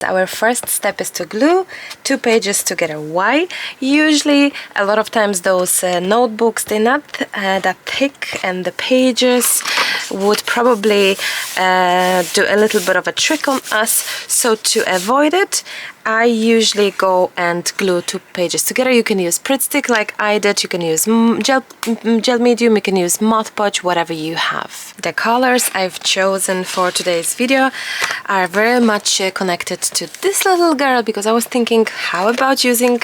Our first step is to glue 2 pages together. Why? Usually, a lot of times those notebooks, they're not that thick, and the pages would probably do a little bit of a trick on us. So to avoid it, I usually go and glue 2 pages together. You can use Pritt stick like I did, you can use gel medium, you can use Mod Podge, whatever you have. The colors I've chosen for today's video are very much connected to this little girl, because I was thinking, how about using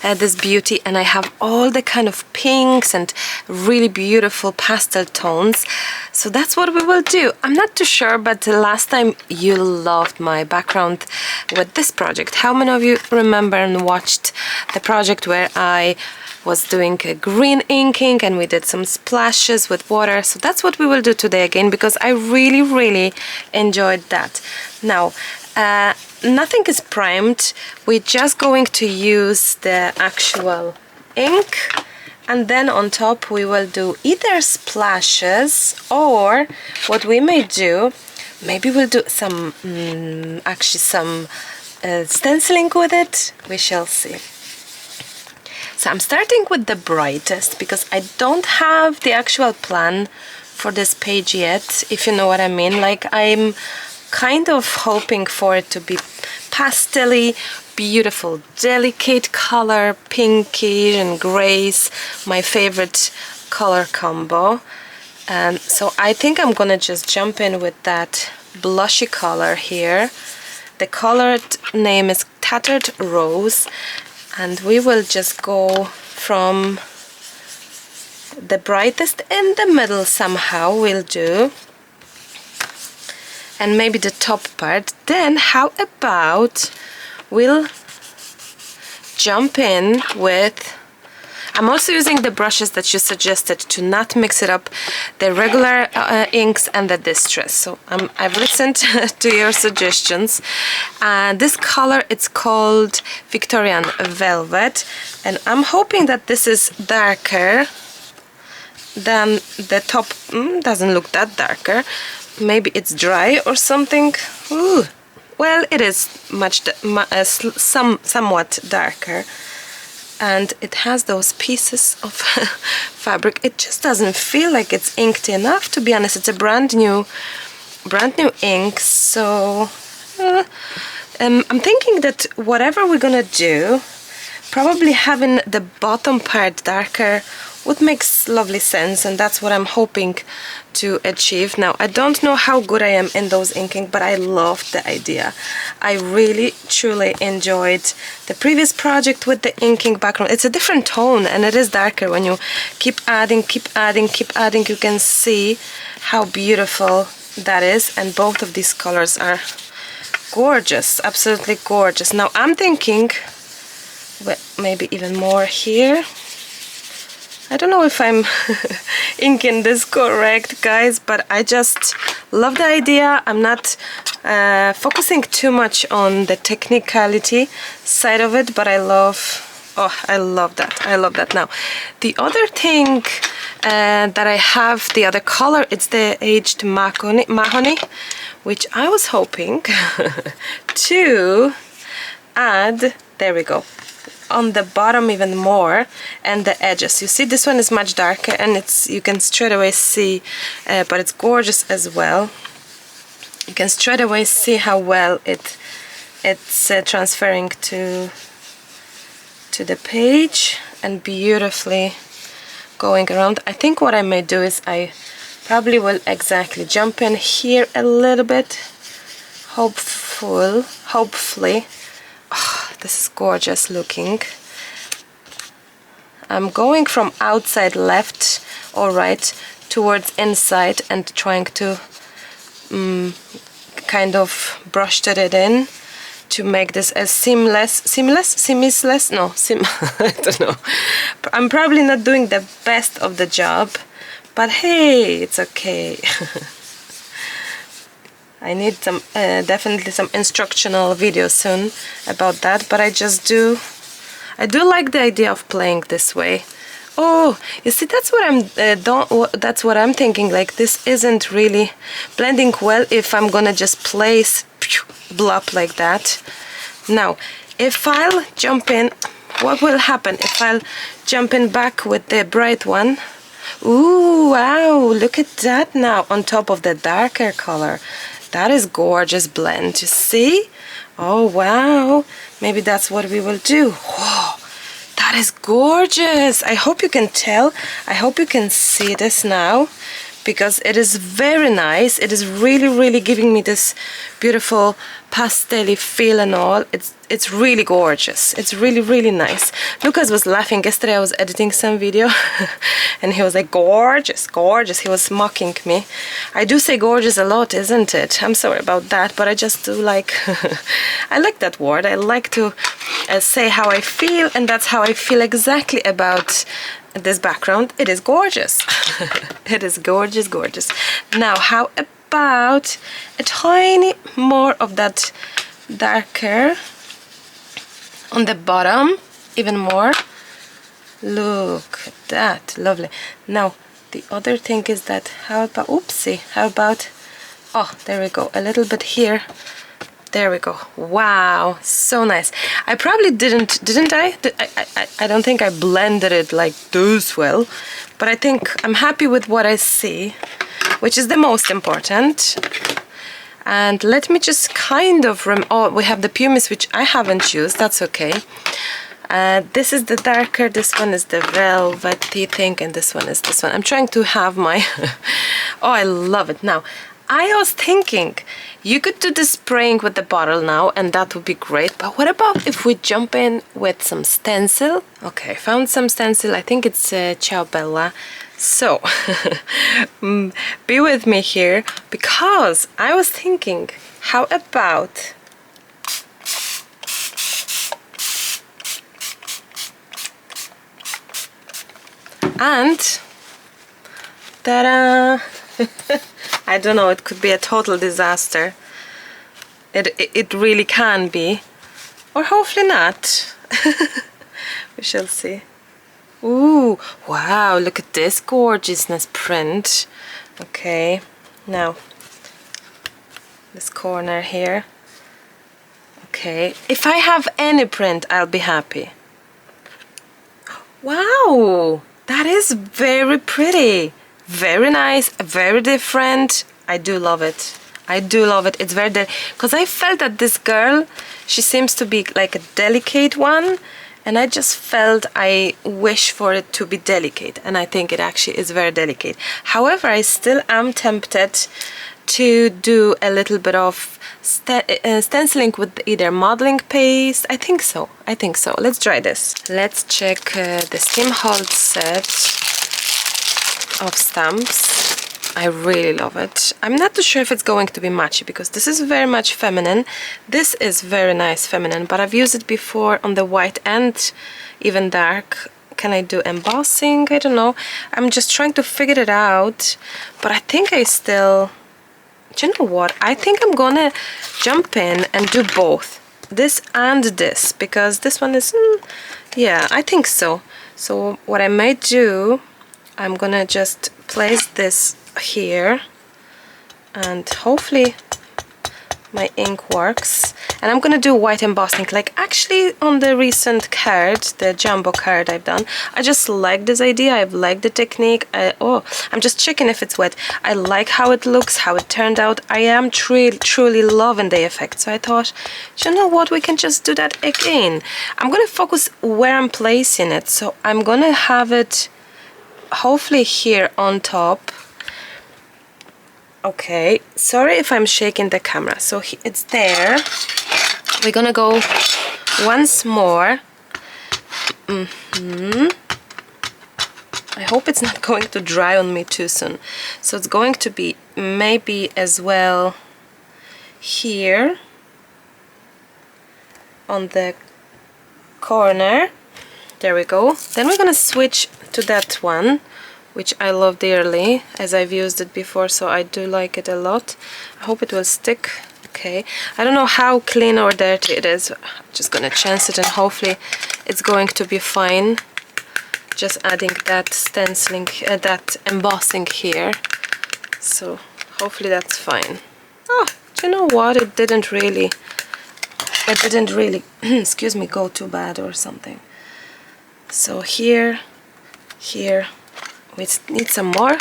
this beauty, and I have all the kind of pinks and really beautiful pastel tones. So that's what we will do. I'm not too sure, but last time you loved my background with this project. How many of you remember and watched the project where I was doing a green inking and we did some splashes with water? So that's what we will do today again, because I really enjoyed that. Now, nothing is primed. We're just going to use the actual ink, and then on top we will do either splashes, or what we may do, maybe we'll do some actually some stenciling with it. We shall see. So I'm starting with the brightest, because I don't have the actual plan for this page yet, if you know what I mean. Like, I'm kind of hoping for it to be pastel-y, beautiful, delicate color, pinkish and grays, my favorite color combo. And so I think I'm gonna just jump in with that blushy color here. The colored name is Tattered Rose, and we will just go from the brightest in the middle somehow, we'll do, and maybe the top part. Then how about we'll jump in with, I'm also using the brushes that you suggested to not mix it up, the regular inks and the distress. So I've listened to your suggestions. This color, it's called Victorian Velvet, and I'm hoping that this is darker than the top. Doesn't look that darker. Maybe it's dry or something. Ooh. Well, it is somewhat darker. And it has those pieces of fabric. It just doesn't feel like it's inked enough, to be honest. It's a brand new ink. So I'm thinking that whatever we're gonna do, probably having the bottom part darker would make lovely sense, and that's what I'm hoping to achieve. Now, I don't know how good I am in those inking, but I loved the idea. I really truly enjoyed the previous project with the inking background. It's a different tone, and it is darker. When you keep adding, you can see how beautiful that is, and both of these colors are gorgeous, absolutely gorgeous. Now I'm thinking, well, maybe even more here. I don't know if I'm inking this correct, guys, but I just love the idea. I'm not focusing too much on the technicality side of it, but I love that. I love that. Now, the other thing that I have, the other color, it's the aged mahogany, which I was hoping to add, there we go, on the bottom even more, and the edges. You see, this one is much darker, and you can straight away see, but it's gorgeous as well. You can straight away see how well it's transferring to the page, and beautifully going around. I think what I may do is I probably will exactly jump in here a little bit, hopefully. Oh, this is gorgeous looking. I'm going from outside left or right towards inside and trying to kind of brush it in to make this as seamless. I don't know. I'm probably not doing the best of the job, but hey, it's okay. I need some definitely some instructional videos soon about that, but I do like the idea of playing this way. Oh, you see, that's what I'm thinking. Like, this isn't really blending well if I'm gonna just place blob like that. Now, if I'll jump in, what will happen if I'll jump in back with the bright one? Ooh, wow, look at that now on top of the darker color. That is gorgeous blend, you see? Oh, wow. Maybe that's what we will do. Whoa, that is gorgeous. I hope you can tell. I hope you can see this now, because it is very nice. It is really, really giving me this beautiful pastel-y feel and all. It's really gorgeous. It's really, really nice. Lucas was laughing yesterday. I was editing some video and he was like, gorgeous, gorgeous. He was mocking me. I do say gorgeous a lot, isn't it? I'm sorry about that, but I just do like I like that word. I like to say how I feel, and that's how I feel exactly about this background. It is gorgeous. It is gorgeous, gorgeous. Now, how about a tiny more of that darker on the bottom, even more. Look at that, lovely. Now, the other thing is that, how about, oopsie, how about, oh, there we go, a little bit here. There we go. Wow, so nice. I probably didn't I? I don't think I blended it like this well, but I think I'm happy with what I see, which is the most important. And let me just kind of oh, we have the pumice, which I haven't used. That's okay. This is the darker, this one is the velvety thing, and this one is this one. I'm trying to have my oh, I love it. Now, I was thinking you could do the spraying with the bottle now, and that would be great, but what about if we jump in with some stencil? Okay, I found some stencil. I think it's Ciao Bella. So be with me here, because I was thinking, how about and ta-da! I don't know, it could be a total disaster. It really can be, or hopefully not. We shall see. Ooh, wow, look at this gorgeousness print. Okay, now this corner here. Okay, if I have any print, I'll be happy. Wow, that is very pretty. Very nice, very different. I do love it. I do love it. It's very because I felt that this girl, she seems to be like a delicate one, and I just felt I wish for it to be delicate, and I think it actually is very delicate. However, I still am tempted to do a little bit of stenciling with either modeling paste. I think so. I think so. Let's try this. Let's check the Steam Holtz set of stamps. I really love it. I'm not too sure if it's going to be matchy, because this is very much feminine. This is very nice feminine, but I've used it before on the white and even dark. Can I do embossing? I don't know. I'm just trying to figure it out, but I think I still... Do you know what? I think I'm gonna jump in and do both. This and this, because this one is... yeah, I think so. So what I might do, I'm gonna just place this here, and hopefully my ink works, and I'm gonna do white embossing. Like, actually on the recent card, the jumbo card I've done, I just like this idea. I've liked the technique. Oh, I'm just checking if it's wet. I like how it looks, how it turned out. I am truly loving the effect, so I thought, you know what, we can just do that again. I'm gonna focus where I'm placing it, so I'm gonna have it hopefully here on top. Okay, sorry if I'm shaking the camera. So it's there. We're gonna go once more. I hope it's not going to dry on me too soon. So it's going to be maybe as well here on the corner. There we go. Then we're gonna switch to that one, which I love dearly, as I've used it before, so I do like it a lot. I hope it will stick. Okay, I don't know how clean or dirty it is. I'm just gonna chance it, and hopefully it's going to be fine. Just adding that stenciling, that embossing here, so hopefully that's fine. Oh, Do you know what? It didn't really excuse me, go too bad or something. So here, we need some more.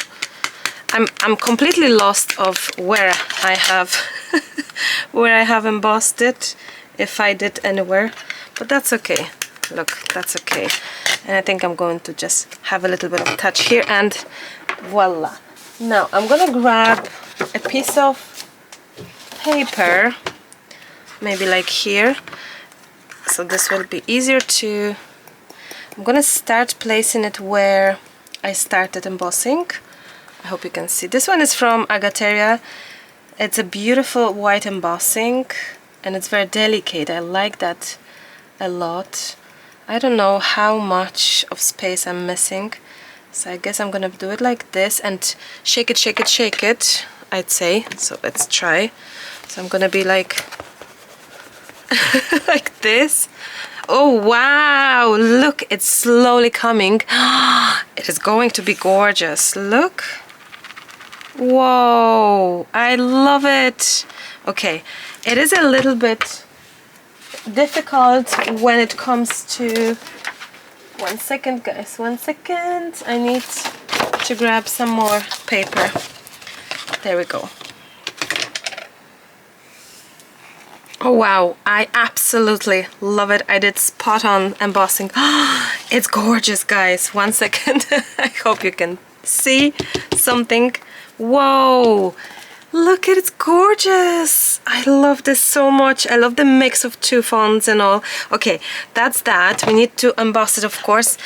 I'm completely lost of where I have where I have embossed it, if I did anywhere, but that's okay. Look, that's okay. And I think I'm going to just have a little bit of touch here, and voila. Now I'm gonna grab a piece of paper, maybe like here, so this will be easier to... I'm gonna start placing it where I started embossing. I hope you can see. This one is from Agateria. It's a beautiful white embossing and it's very delicate. I like that a lot. I don't know how much of space I'm missing, so I guess I'm gonna do it like this and shake it, shake it, shake it, I'd say. So let's try. So I'm gonna be like like this. Oh wow, look, it's slowly coming. It is going to be gorgeous. Look. Whoa, I love it. Okay, it is a little bit difficult when it comes to... One second, guys, one second. I need to grab some more paper. There we go. Oh wow, I absolutely love it. I did spot on embossing. It's gorgeous, guys. One second. I hope you can see something. Whoa, look at it, it's gorgeous. I love this so much. I love the mix of two fonts and all. Okay, that's that. We need to emboss it, of course,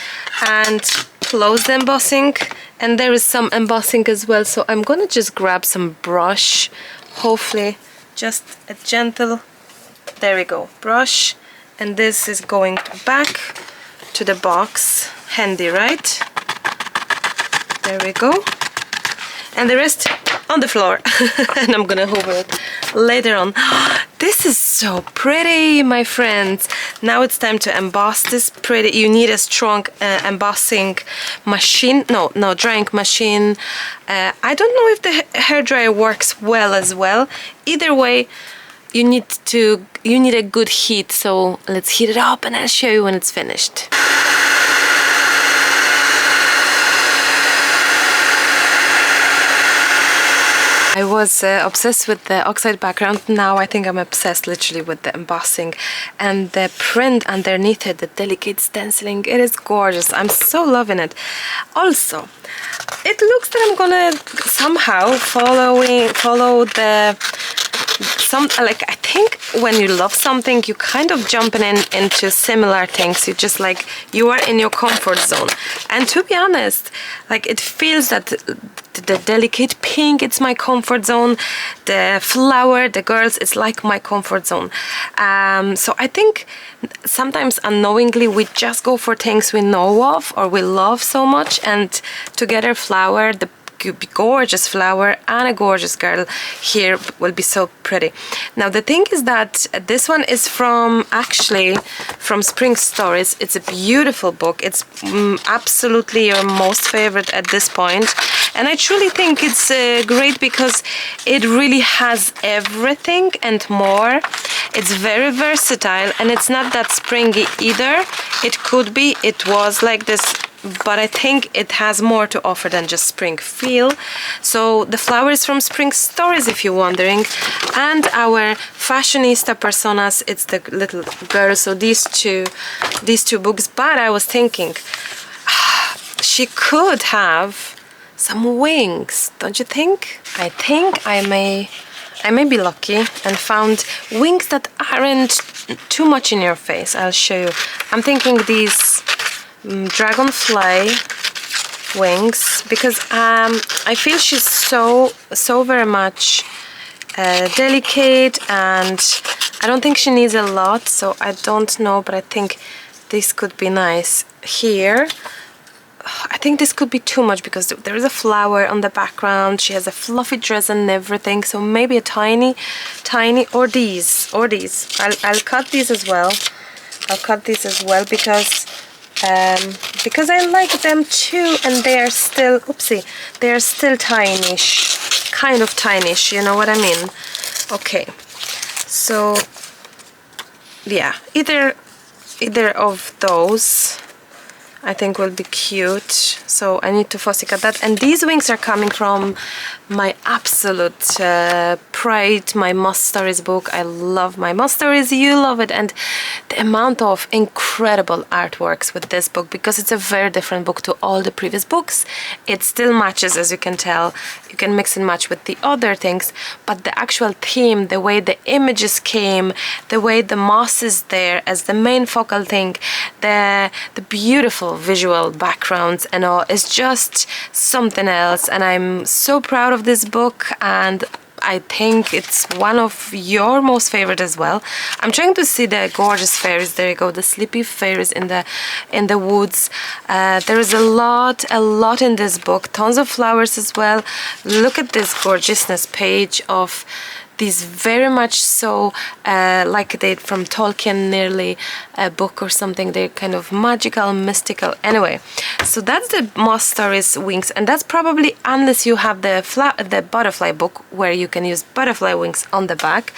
and close the embossing. And there is some embossing as well, so I'm gonna just grab some brush. Hopefully just a gentle, there we go, brush. And this is going back to the box. Handy, right? There we go. And the rest on the floor. And I'm gonna hoover it later on. This is so pretty, my friends. Now it's time to emboss this pretty. You need a strong embossing machine. No, drying machine. I don't know if the hairdryer works well as well. Either way, you need a good heat. So let's heat it up and I'll show you when it's finished. I was obsessed with the oxide background. Now I think I'm obsessed literally with the embossing and the print underneath it, the delicate stenciling. It is gorgeous. I'm so loving it. Also, it looks that I'm gonna somehow follow the like, I think when you love something, you kind of jumping into similar things. You just like, you are in your comfort zone. And to be honest, like, it feels that the delicate pink, it's my comfort zone. The flower, the girls, it's like my comfort zone. So I think sometimes unknowingly we just go for things we know of or we love so much, and together flower, the gorgeous flower and a gorgeous girl here will be so pretty. Now the thing is that this one is actually from Spring Stories. It's a beautiful book. It's absolutely your most favorite at this point, and I truly think it's great because it really has everything and more. It's very versatile and it's not that springy either. It could be, it was like this, but I think it has more to offer than just spring feel. So the flower is from Spring Stories, if you're wondering, and our Fashionista personas, it's the little girl. So these two books. But I was thinking, she could have some wings, don't you think? I think I may be lucky and found wings that aren't too much in your face. I'll show you. I'm thinking these dragonfly wings, because I feel she's so very much delicate, and I don't think she needs a lot, so I don't know, but I think this could be nice. Here I think this could be too much because there is a flower on the background. She has a fluffy dress and everything, so maybe a tiny, or these. I'll cut these as well. I'll cut these as well because I like them too, and they are still, oopsie, they are still tiny-ish, kind of tiny-ish, you know what I mean? Okay, so yeah, either of those I think will be cute. So I need to fussy cut that. And these wings are coming from my absolute pride, my Must Stories book. I love my Must Stories, you love it. And the amount of incredible artworks with this book, because it's a very different book to all the previous books. It still matches, as you can tell. You can mix and match with the other things, but the actual theme, the way the images came, the way the moss is there as the main focal thing, the beautiful visual backgrounds and all is just something else. And I'm so proud of this book, and I think it's one of your most favorite as well. I'm trying to see the gorgeous fairies. There you go, the sleepy fairies in the woods. There is a lot in this book, tons of flowers as well. Look at this gorgeousness page of these very much so like they from Tolkien, nearly a book or something. They're kind of magical, mystical. Anyway, so that's the Moss Stories wings, and that's probably, unless you have the butterfly book where you can use butterfly wings on the back.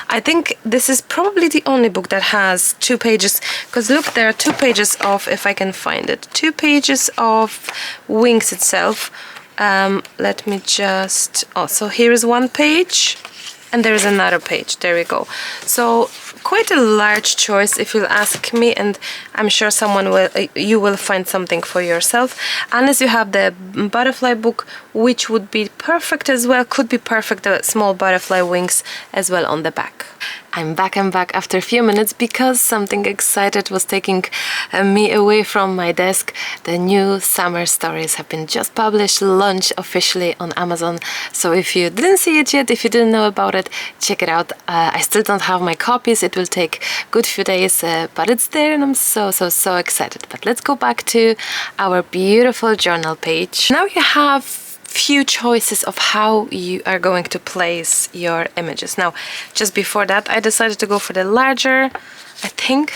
I think this is probably the only book that has 2 pages, because look, there are 2 pages of, if I can find it, 2 pages of wings itself. Let me just, oh, so here is 1 page. And there is another page. There we go. So quite a large choice, if you'll ask me, and I'm sure you will find something for yourself. Unless you have the butterfly book, which would be perfect as well. Could be perfect, the small butterfly wings as well on the back. I'm back after a few minutes because something excited was taking me away from my desk. The new summer stories have been just published, launched officially on Amazon. So if you didn't see it yet, if you didn't know about it, check it out. I still don't have my copies. It will take a good few days, but it's there and I'm so excited. But let's go back to our beautiful journal page. Now you have few choices of how you are going to place your images. Now, just before that, I decided to go for the larger, I think,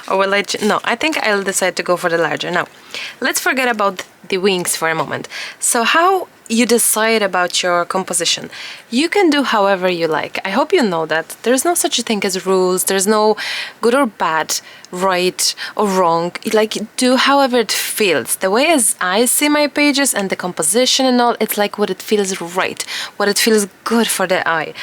or will I? No, I think I'll decide to go for the larger. Now, let's forget about the wings for a moment. So how you decide about your composition. You can do however you like. I hope you know that there's no such a thing as rules. There's no good or bad, right or wrong. Like, do however it feels. The way as I see my pages and the composition and all, it's like what it feels right, what it feels good for the eye.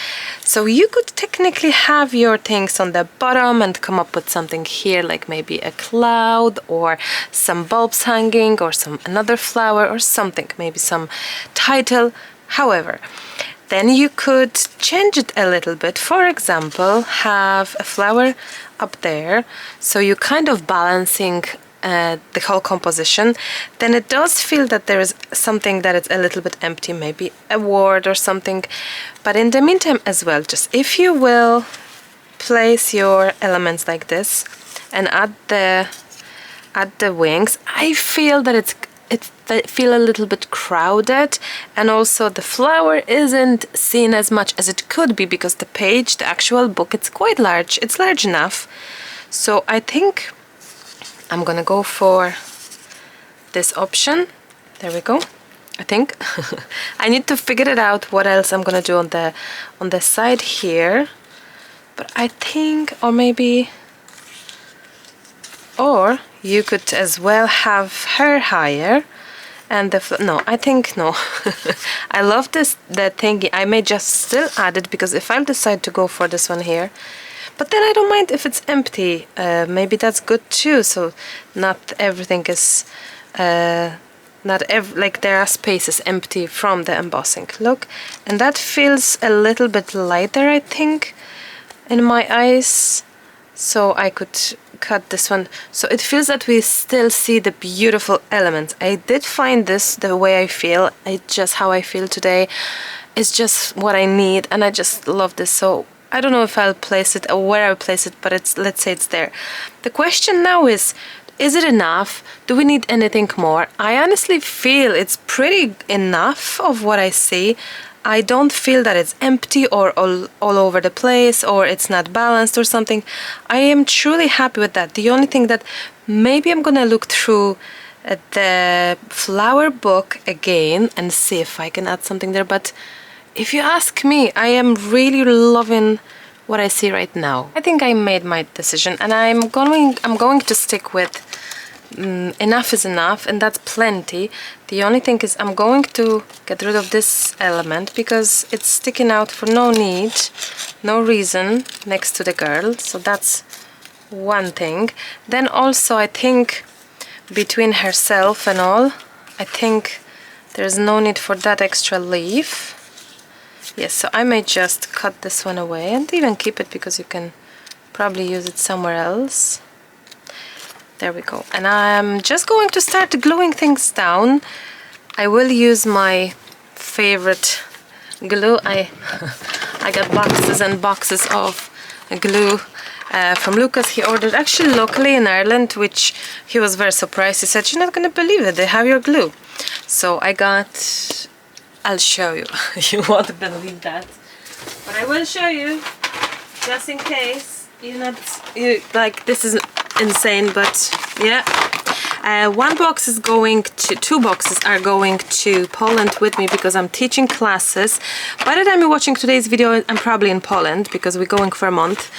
So you could technically have your things on the bottom and come up with something here, like maybe a cloud or some bulbs hanging or another flower or something, maybe some title. However, then you could change it a little bit. For example, have a flower up there, so you're kind of balancing the whole composition. Then it does feel that there is something that is a little bit empty, maybe a word or something. But in the meantime as well, just if you will place your elements like this and add the wings, I feel that it feel a little bit crowded, and also the flower isn't seen as much as it could be because the page, the actual book, it's quite large. It's large enough. So I think I'm gonna go for this option. There we go. I think I need to figure it out what else I'm gonna do on the side here. But I think, or you could as well have her higher and no, I think no. I love the thingy. I may just still add it, because if I'll decide to go for this one here, but then I don't mind if it's empty. Maybe that's good too. So not everything is like there are spaces empty from the embossing. Look, and that feels a little bit lighter, I think, in my eyes. So I could cut this one, so it feels that we still see the beautiful elements. I did find this the way I feel. It's just how I feel today. It's just what I need, and I just love this. So I don't know if I'll place it or where I'll place it, but let's say it's there. The question now is it enough? Do we need anything more? I honestly feel it's pretty enough of what I see. I don't feel that it's empty or all over the place, or it's not balanced or something. I am truly happy with that. The only thing that maybe I'm gonna look through the flower book again and see if I can add something there, but if you ask me, I am really loving what I see right now. I think I made my decision, and I'm going to stick with enough is enough, and that's plenty. The only thing is I'm going to get rid of this element because it's sticking out for no need, no reason next to the girl. So that's one thing. Then also I think between herself and all, I think there's no need for that extra leaf. Yes, so I may just cut this one away and even keep it because you can probably use it somewhere else. There we go. And I'm just going to start gluing things down. I will use my favorite glue. I got boxes and boxes of glue from Lucas. He ordered actually locally in Ireland, which he was very surprised. He said, "You're not going to believe it, they have your glue." So I got, I'll show you. You won't believe that, but I will show you just in case you like this is insane. But yeah, one box is going to, 2 boxes are going to Poland with me because I'm teaching classes. By the time you're watching today's video, I'm probably in Poland because we're going for a month.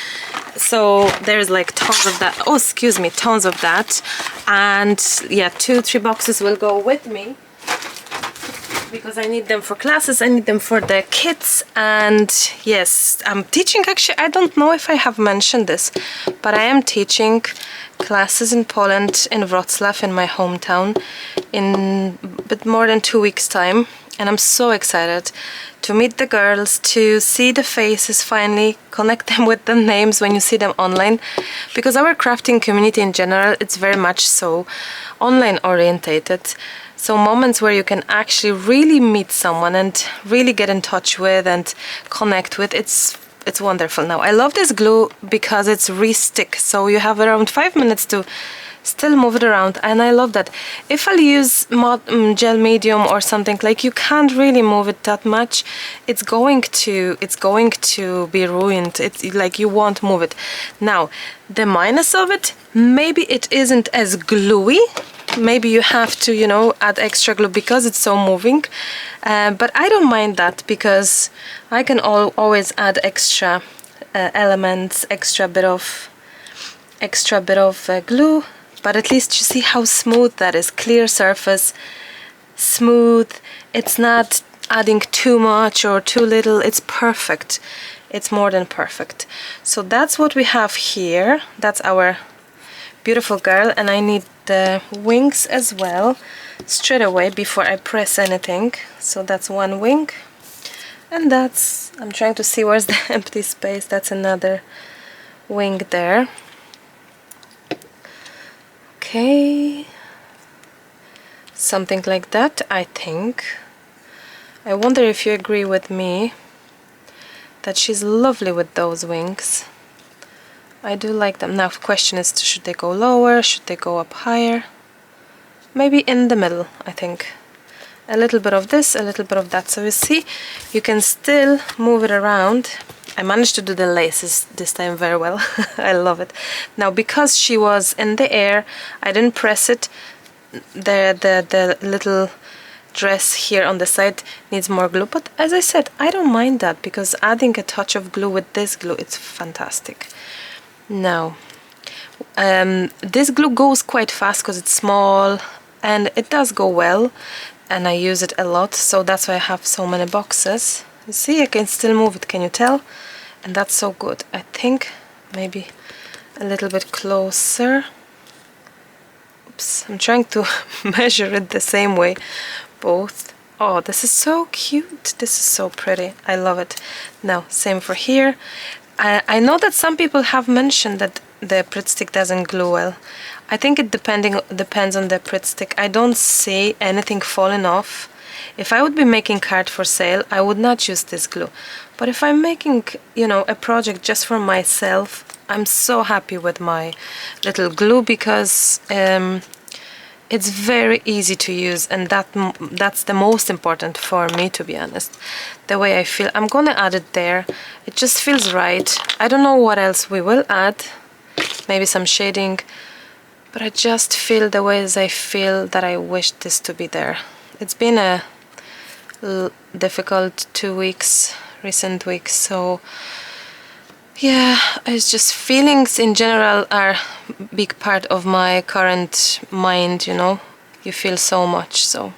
So there's like tons of that. Oh, excuse me, tons of that. And yeah, 2-3 boxes will go with me because I need them for classes, I need them for the kids. And yes, I'm teaching, actually, I don't know if I have mentioned this, but I am teaching classes in Poland, in Wrocław, in my hometown, in a bit more than 2 weeks time. And I'm so excited to meet the girls, to see the faces finally, connect them with the names when you see them online, because our crafting community in general, it's very much so online orientated. So moments where you can actually really meet someone and really get in touch with and connect with, it's wonderful. Now I love this glue because it's re-stick, so you have around 5 minutes to still move it around, and I love that. If I'll use gel medium or something, like, you can't really move it that much. It's going to be ruined. It's like you won't move it. Now the minus of it, maybe it isn't as gluey. Maybe you have to, you know, add extra glue because it's so moving, but I don't mind that because I can always add extra elements, extra bit of glue. But at least you see how smooth that is. Clear surface, smooth. It's not adding too much or too little. It's perfect. It's more than perfect. So that's what we have here. That's our beautiful girl, and I need the wings as well straight away before I press anything. So that's one wing, and that's, I'm trying to see where's the empty space. That's another wing there. Okay, something like that, I think. I wonder if you agree with me that she's lovely with those wings. I do like them. Now the question is, should they go lower, should they go up higher? Maybe in the middle, I think. A little bit of this, a little bit of that. So you see, you can still move it around. I managed to do the laces this time very well. I love it. Now because she was in the air, I didn't press it. The little dress here on the side needs more glue, but as I said, I don't mind that because adding a touch of glue with this glue, it's fantastic. Now this glue goes quite fast because it's small and it does go well, and I use it a lot, so that's why I have so many boxes. You see, I can still move it, can you tell? And that's so good. I think maybe a little bit closer. Oops, I'm trying to measure it the same way, both. Oh, this is so cute. This is so pretty. I love it. Now, same for here. I know that some people have mentioned that the Pritt stick doesn't glue well. I think it depends on the Pritt stick. I don't see anything falling off. If I would be making card for sale, I would not use this glue. But if I'm making, you know, a project just for myself, I'm so happy with my little glue because it's very easy to use, and that's the most important for me, to be honest. The way I feel, I'm gonna add it there. It just feels right. I don't know what else we will add. Maybe some shading, but I just feel the way as I feel that I wish this to be there. It's been a difficult 2 weeks, recent weeks. So yeah, it's just feelings in general are a big part of my current mind, you know. You feel so much, so,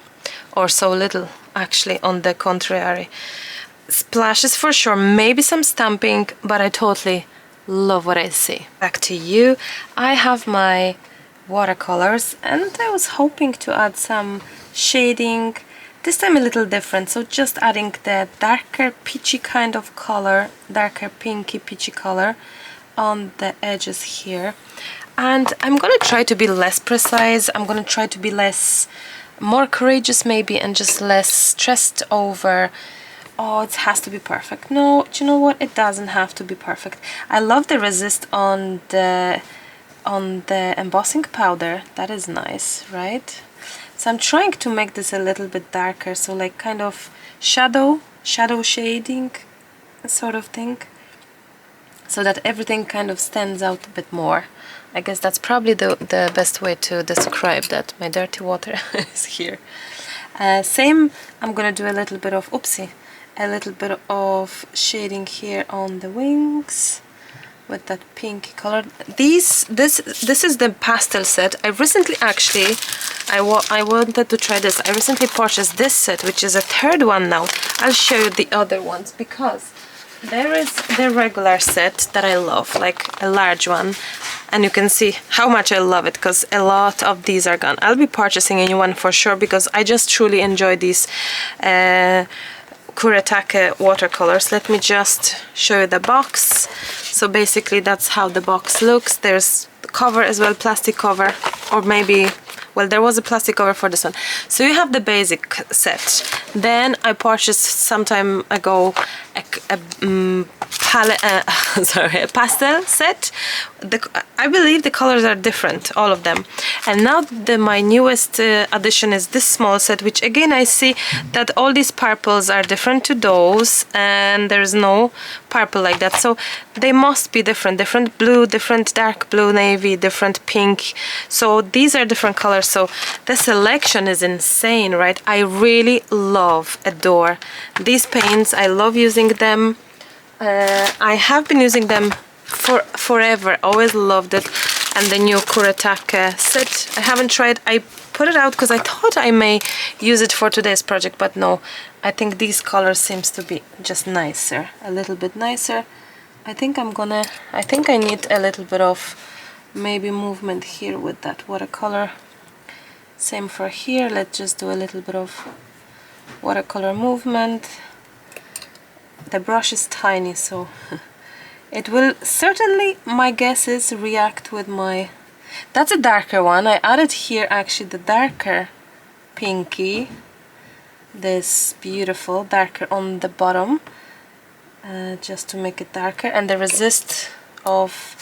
or so little, actually, on the contrary. Splashes for sure, maybe some stamping, but I totally love what I see. Back to you. I have my watercolors, and I was hoping to add some shading. This time a little different, so just adding the darker peachy kind of color, darker pinky peachy color on the edges here. And I'm gonna try to be less precise. I'm gonna try to be more courageous maybe, and just less stressed over, oh, it has to be perfect. No, do you know what? It doesn't have to be perfect. I love the resist on the embossing powder. That is nice, right? So I'm trying to make this a little bit darker, so like kind of shadow shading sort of thing, so that everything kind of stands out a bit more. I guess that's probably the best way to describe that. My dirty water is here. Same, I'm gonna do a little bit of, a little bit of shading here on the wings with that pinky color. This is the pastel set. I recently actually, I wanted to try this. I recently purchased this set, which is a third one now. I'll show you the other ones, because there is the regular set that I love, like a large one, and you can see how much I love it, because a lot of these are gone. I'll be purchasing a new one for sure, because I just truly enjoy these Kuretake watercolors. Let me just show you the box. So basically that's how the box looks. There's the cover as well, plastic cover, or maybe, well, there was a plastic cover for this one. So you have the basic set. Then I purchased some time ago a pastel set. I believe the colors are different, all of them. And now my newest addition is this small set, which again I see that all these purples are different to those, and there's no purple like that. So they must be different blue, different dark blue, navy, different pink. So these are different colors. So the selection is insane, right? I really adore these paints. I love using them. I have been using them forever. Always loved it. And the new Kuretake set, I haven't tried. I put it out because I thought I may use it for today's project, but no. I think these colors seems to be just nicer, a little bit nicer. I think I need a little bit of maybe movement here with that watercolor. Same for here. Let's just do a little bit of watercolor movement. The brush is tiny, so it will certainly, my guess is, react with my... That's a darker one. I added here actually the darker pinky, this beautiful darker on the bottom, just to make it darker. And the resist of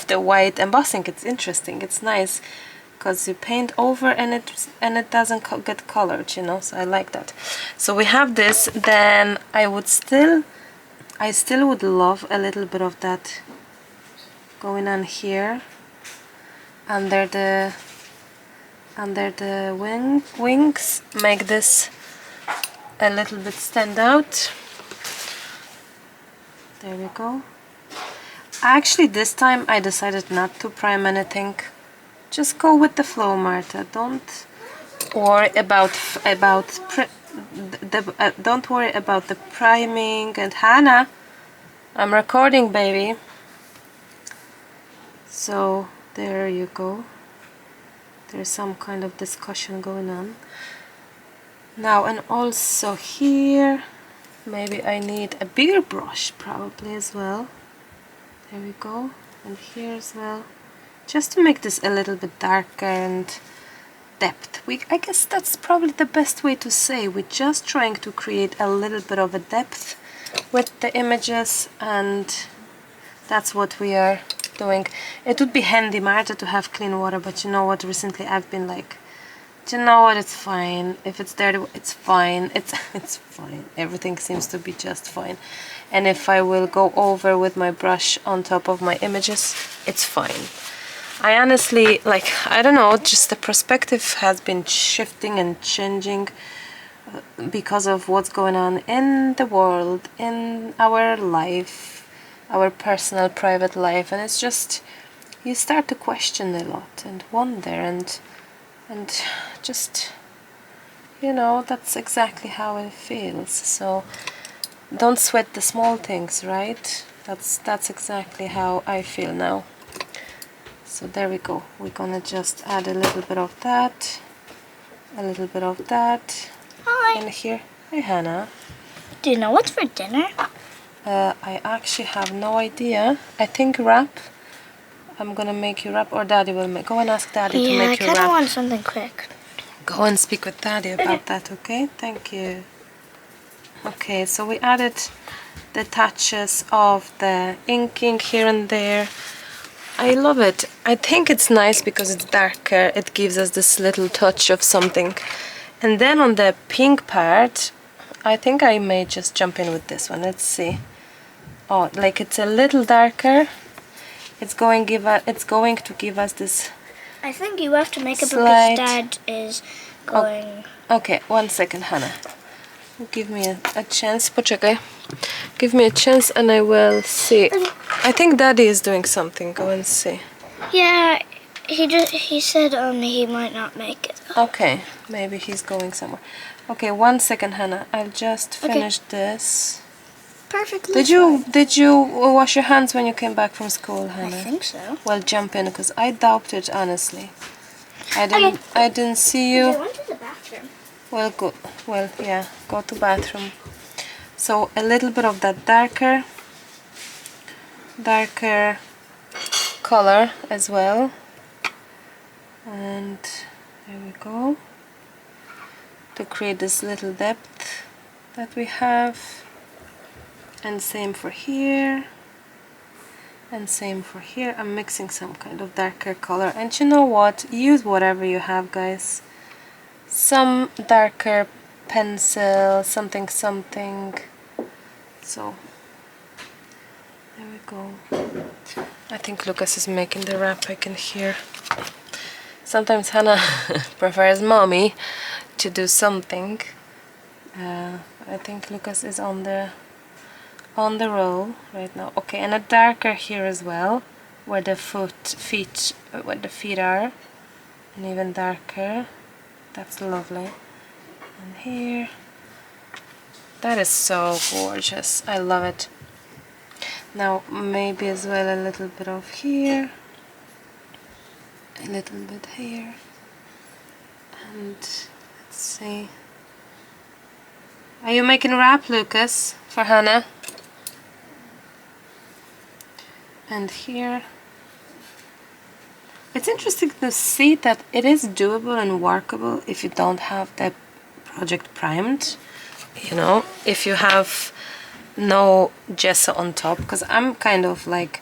the white embossing. It's interesting. It's nice, because you paint over and it doesn't get colored, you know. So I like that. So we have this. Then I still would love a little bit of that going on here under the wings. Make this a little bit stand out. There we go. Actually, this time I decided not to prime anything. Just go with the flow, Marta. Don't worry about don't worry about the priming. And Hannah, I'm recording, baby. So there you go. There's some kind of discussion going on now. And also here, maybe I need a bigger brush probably as well. There we go. And here as well, just to make this a little bit darker and depth. I guess that's probably the best way to say. We're just trying to create a little bit of a depth with the images, and that's what we are doing. It would be handy, Marta, to have clean water, but you know what, recently I've been like, you know what, it's fine. If it's dirty, it's fine. It's fine. Everything seems to be just fine. And if I will go over with my brush on top of my images, it's fine. I honestly, like, I don't know, just the perspective has been shifting and changing because of what's going on in the world, in our life, our personal, private life, and it's just, you start to question a lot and wonder and just, you know, that's exactly how it feels. So don't sweat the small things, right? That's exactly how I feel now. So there we go. We're gonna just add a little bit of that, a little bit of that. Hi. In here. Hi, Hannah. Do you know what's for dinner? I actually have no idea. I think wrap. I'm gonna make you wrap, or Daddy will make. Go and ask Daddy to make you I kind wrap. of want something quick. Go and speak with Daddy about that, okay? Thank you. Okay, so we added the touches of the inking here and there. I love it. I think it's nice because it's darker. It gives us this little touch of something. And then on the pink part, I think I may just jump in with this one. Let's see. Oh, like it's a little darker. It's going to give us this. I think you have to make it Slight. because Dad is going... Okay, 1 second, Hannah. Give me a chance. Poczekaj. Give me a chance and I will see. I think Daddy is doing something. Go and see. Yeah, he said he might not make it. Okay, maybe he's going somewhere. Okay, 1 second, Hannah. I'll just finish this. Perfectly. Did you wash your hands when you came back from school, Hannah? I think so. Well, jump in because I doubted, honestly. I didn't see you. I went to the bathroom. Well, good. Well, yeah, go to bathroom. So a little bit of that darker color as well. And there we go. To create this little depth that we have. And same for here. And same for here. I'm mixing some kind of darker color. And you know what? Use whatever you have, guys. Some darker pencil, something. So, there we go. I think Lucas is making the wrap, I can hear. Sometimes Hannah prefers mommy to do something. I think Lucas is on the roll right now. Okay, and a darker here as well, where the feet are, and even darker. That's lovely. And here, that is so gorgeous. I love it. Now maybe as well a little bit of here, a little bit here, and let's see. Are you making wrap, Lucas, for Hannah? And here. It's interesting to see that it is doable and workable if you don't have the project primed, you know, if you have no gesso on top, because I'm kind of like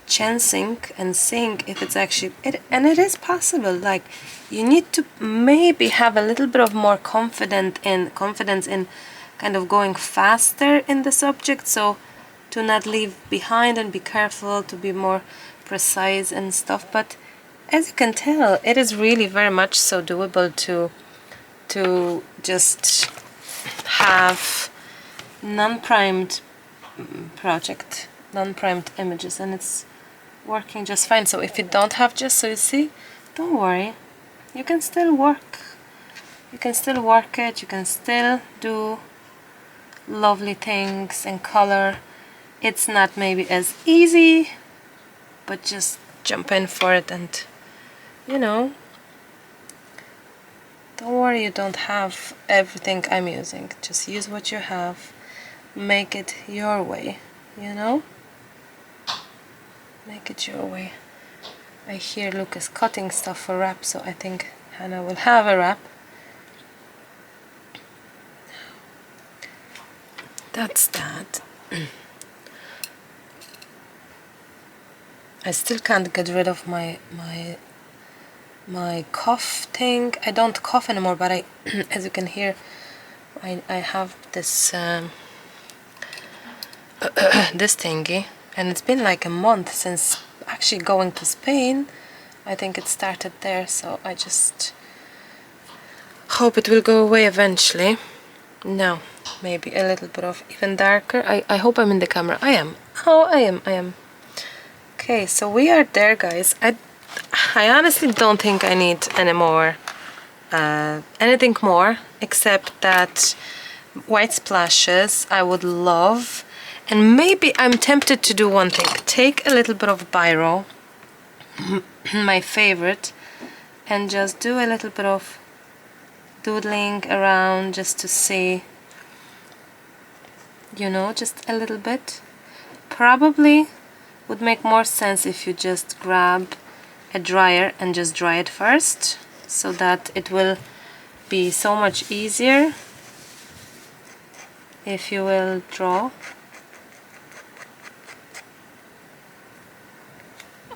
chancing and seeing if it's actually and it is possible. Like, you need to maybe have a little bit of more confidence in kind of going faster in the subject, so to not leave behind and be careful to be more precise and stuff. But as you can tell, it is really very much so doable to just have non-primed project, non-primed images, and it's working just fine. So if you don't have gesso, you see, don't worry, you can still work. You can still work it, you can still do lovely things and color. It's not maybe as easy, but just jump in for it, and you know, don't worry, you don't have everything I'm using. Just use what you have, make it your way, you know, make it your way. I hear Lucas cutting stuff for wrap, so I think Hannah will have a wrap. That's that. I still can't get rid of my cough thing. I don't cough anymore, but I, as you can hear, I have this this thingy, and it's been like a month since actually going to Spain. I think it started there, so I just hope it will go away eventually. No, maybe a little bit of even darker. I hope I'm in the camera. I am. Oh, I am. Okay, so we are there, guys. I honestly don't think I need any more, anything more, except that white splashes I would love. And maybe I'm tempted to do one thing. Take a little bit of Gyro, my favorite, and just do a little bit of doodling around just to see, you know, just a little bit. Probably would make more sense if you just grab a dryer and just dry it first, so that it will be so much easier if you will draw.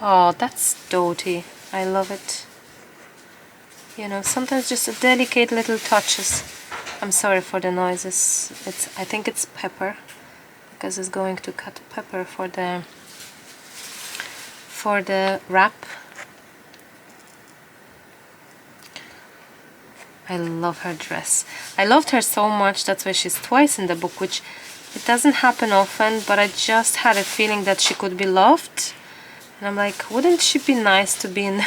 Oh, that's doty. I love it. You know, sometimes just a delicate little touches. I'm sorry for the noises. I think it's pepper, because it's going to cut pepper for the wrap. I love her dress. I loved her so much, that's why she's twice in the book, which it doesn't happen often, but I just had a feeling that she could be loved. And I'm like, wouldn't she be nice to be in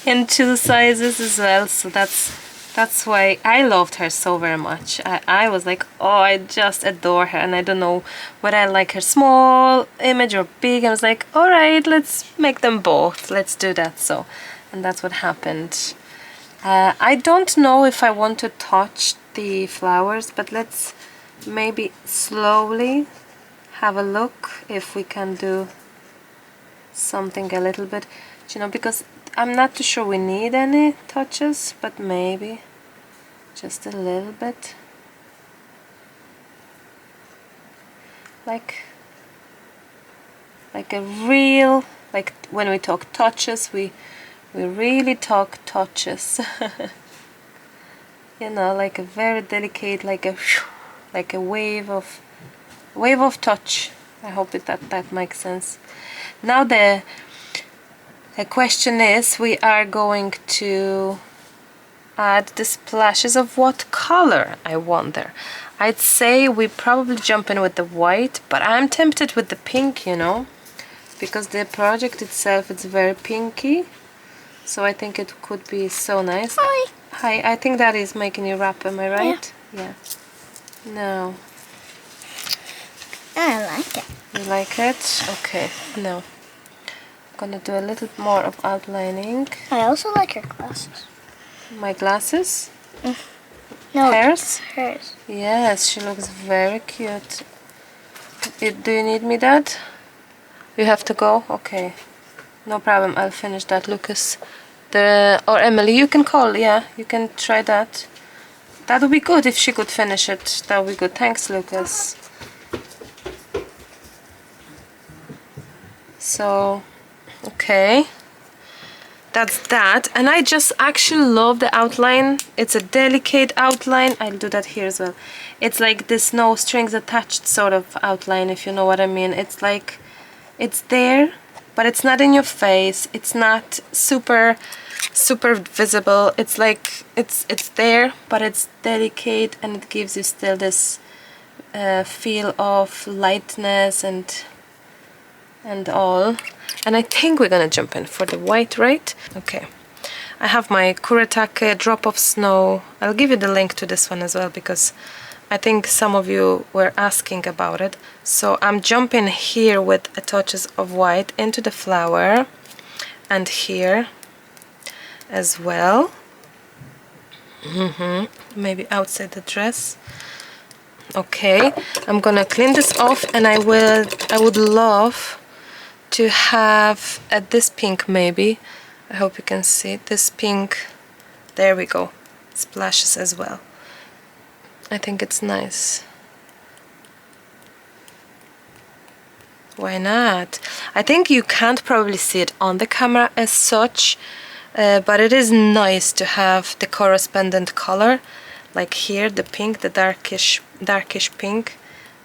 in 2 sizes as well? So that's why I loved her so very much. I was like, oh, I just adore her, and I don't know whether I like her small image or big. I was like, all right, let's make them both. Let's do that. So, and that's what happened. I don't know if I want to touch the flowers, but let's maybe slowly have a look if we can do something a little bit, you know, because I'm not too sure we need any touches, but maybe just a little bit, like a real, like when we talk touches, we really talk touches. You know, like a very delicate, like a wave of touch. I hope that makes sense. Now the question is, we are going to add the splashes of what color, I wonder. I'd say we probably jump in with the white, but I'm tempted with the pink, you know, because the project itself is very pinky, so I think it could be so nice. Hi. Hi, I think that is making you wrap, am I right? Yeah. No. I like it. You like it? Okay, no. I'm gonna do a little more of outlining. I also like her glasses. My glasses? No, Hers? hers. Yes, she looks very cute. Do you need me, Dad? You have to go? Okay. No problem, I'll finish that, Lucas. Or Emily, you can call, yeah, you can try that. That would be good if she could finish it. That would be good. Thanks, Lucas. So, okay. That's that. And I just actually love the outline. It's a delicate outline. I'll do that here as well. It's like this no strings attached sort of outline, if you know what I mean. It's like, it's there, but it's not in your face. It's not super visible. It's like, it's there, but it's delicate, and it gives you still this feel of lightness and all. And I think we're gonna jump in for the white, right? Okay. I have my Kuretake Drop of Snow. I'll give you the link to this one as well, because I think some of you were asking about it. So I'm jumping here with a touches of white into the flower, and here as well. Maybe outside the dress. Okay, I'm gonna clean this off, and I would love to have this pink, maybe. I hope you can see this pink. There we go. Splashes as well. I think it's nice. Why not? I think you can't probably see it on the camera as such, but it is nice to have the correspondent color, like here, the pink, the darkish pink.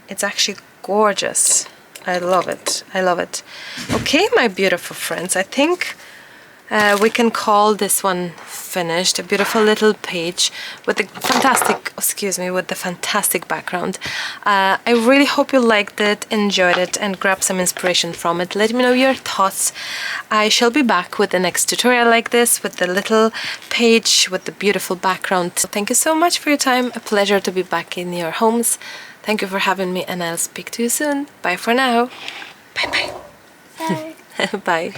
It's actually gorgeous. I love it. I love it. Okay, my beautiful friends, I think we can call this one finished. A beautiful little page with the fantastic, excuse me, with the fantastic background. I really hope you liked it, enjoyed it, and grabbed some inspiration from it. Let me know your thoughts. I shall be back with the next tutorial like this, with the little page with the beautiful background. So thank you so much for your time. A pleasure to be back in your homes. Thank you for having me, and I'll speak to you soon. Bye for now. Bye bye. Bye. Bye.